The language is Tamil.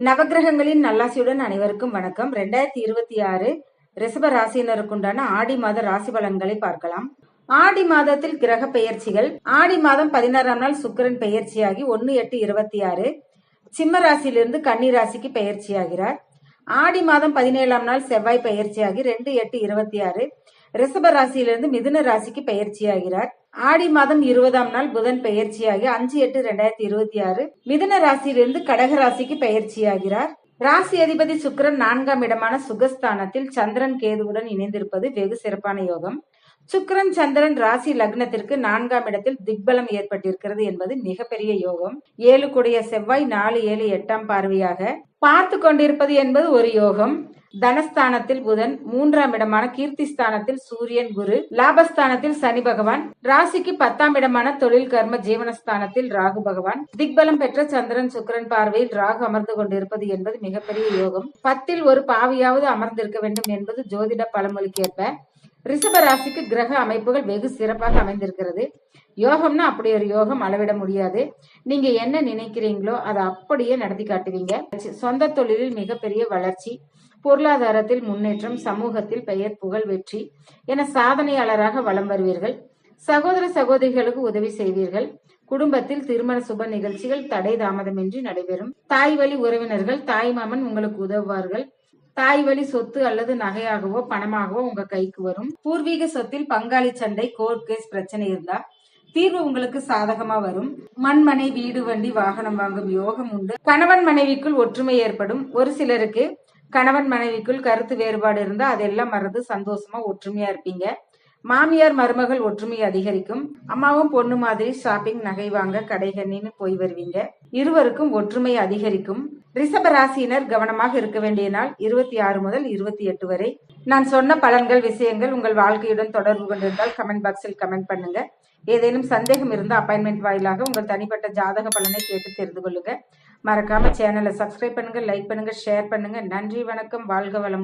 நவகிரகங்களின் நல்லாசியுடன் அனைவருக்கும் வணக்கம். 2026 ரிஷப ராசியினருக்குண்டான ஆடி மாத ராசி பலன்களை பார்க்கலாம். ஆடி மாதத்தில் கிரக பெயர்ச்சிகள். ஆடி மாதம் 16ஆம் நாள் சுக்கிரன் பெயர்ச்சியாகி 1/8/26 சிம்ம ராசியிலிருந்து கன்னி ராசிக்கு பெயர்ச்சியாகிறார். ஆடி மாதம் 17ஆம் நாள் செவ்வாய் பெயர்ச்சியாகி 2/8/26 ரிஷப ராசியிலிருந்து மிதுன ராசிக்கு பெயர்ச்சியாகிறார். ஆடி மாதம் 20ஆம் நாள் புதன் பெயர்ச்சியாகி 5/8/2026 மிதுன ராசியிலிருந்து கடக ராசிக்கு பெயர்ச்சியாகிறார். ராசி அதிபதி சுக்கிரன் 4ஆம் இடமான சுகஸ்தானத்தில் சந்திரன் கேதுவுடன் இணைந்திருப்பது வெகு சிறப்பான யோகம். சுக்கிரன் சந்திரன் ராசி லக்னத்திற்கு 4ஆம் இடத்தில் திக்பலம் ஏற்பட்டிருக்கிறது என்பது மிகப்பெரிய யோகம். 7 கூடிய செவ்வாய் 4, 7, 8ஆம் பார்வையாக பார்த்து கொண்டிருப்பது என்பது ஒரு யோகம். தனஸ்தானத்தில் புதன், 3ஆம் இடமான கீர்த்தி ஸ்தானத்தில் சூரியன் குரு, லாபஸ்தானத்தில் சனி பகவான், ராசிக்கு 10ஆம் இடமான தொழில் கர்ம ஜீவனஸ்தானத்தில் ராகு பகவான், திக்பலம் பெற்ற சந்திரன் சுக்கிரன் பார்வையில் ராகு அமர்ந்து கொண்டிருப்பது என்பது மிகப்பெரிய யோகம். 10ல் ஒரு பாவியாவது அமர்ந்திருக்க வேண்டும் என்பது ஜோதிட பழமொழிக்கேற்ப ரிஷப ராசிக்கு கிரக அமைப்புகள் வெகு சிறப்பாக அமைந்திருக்கிறது. யோகம்னா அப்படி ஒரு யோகம் அளவிட முடியாது. நீங்க என்ன நினைக்கிறீங்களோ அதை அப்படியே நடத்தி காட்டுவீங்க. சொந்த தொழிலில் மிகப்பெரிய வளர்ச்சி, பொருளாதாரத்தில் முன்னேற்றம், சமூகத்தில் பெயர் புகழ் வெற்றி என சாதனையாளராக வலம் வருவீர்கள். சகோதர சகோதரிகளுக்கு உதவி செய்வீர்கள். குடும்பத்தில் திருமண சுப நிகழ்ச்சிகள் தடை தாமதமின்றி நடைபெறும். தாய் வழி உறவினர்கள், தாய் மாமன் உங்களுக்கு உதவுவார்கள். தாய் வழி சொத்து அல்லது நகையாகவோ பணமாகவோ உங்க கைக்கு வரும். பூர்வீக சொத்தில் பங்காளி சண்டை, கோர்ட் கேஸ் பிரச்சனை இருந்தா தீர்வு உங்களுக்கு சாதகமா வரும். மண்மனை, வீடு, வண்டி, வாகனம் வாங்கும் யோகம் உண்டு. கணவன் மனைவிக்குள் ஒற்றுமை ஏற்படும். ஒரு சிலருக்கு கணவன் மனைவிக்குள் கருத்து வேறுபாடு இருந்தா அதெல்லாம் மறந்து சந்தோஷமா ஒற்றுமையா இருப்பீங்க. மாமியார் மருமகள் ஒற்றுமை அதிகரிக்கும். அம்மாவும் பொண்ணு மாதிரி ஷாப்பிங், நகை வாங்க கடைகண்ணின்னு போய் வருவீங்க. இருவருக்கும் ஒற்றுமை அதிகரிக்கும். ரிஷப ராசியினர் கவனமாக இருக்க வேண்டிய நாள் 26 முதல் 28 வரை. நான் சொன்ன பலன்கள், விஷயங்கள் உங்கள் வாழ்க்கையுடன் தொடர்பு கொண்டிருந்தால் கமெண்ட் பாக்ஸில் கமெண்ட் பண்ணுங்க. ஏதேனும் சந்தேகம் இருந்தால் அப்பாயின்மெண்ட் வாயிலாக உங்கள் தனிப்பட்ட ஜாதக பலனை கேட்டு தெரிந்து கொள்ளுங்க. மறக்காம சேனலை சப்ஸ்கிரைப் பண்ணுங்க, லைக் பண்ணுங்க, ஷேர் பண்ணுங்க. நன்றி, வணக்கம், வாழ்க வளமுடன்.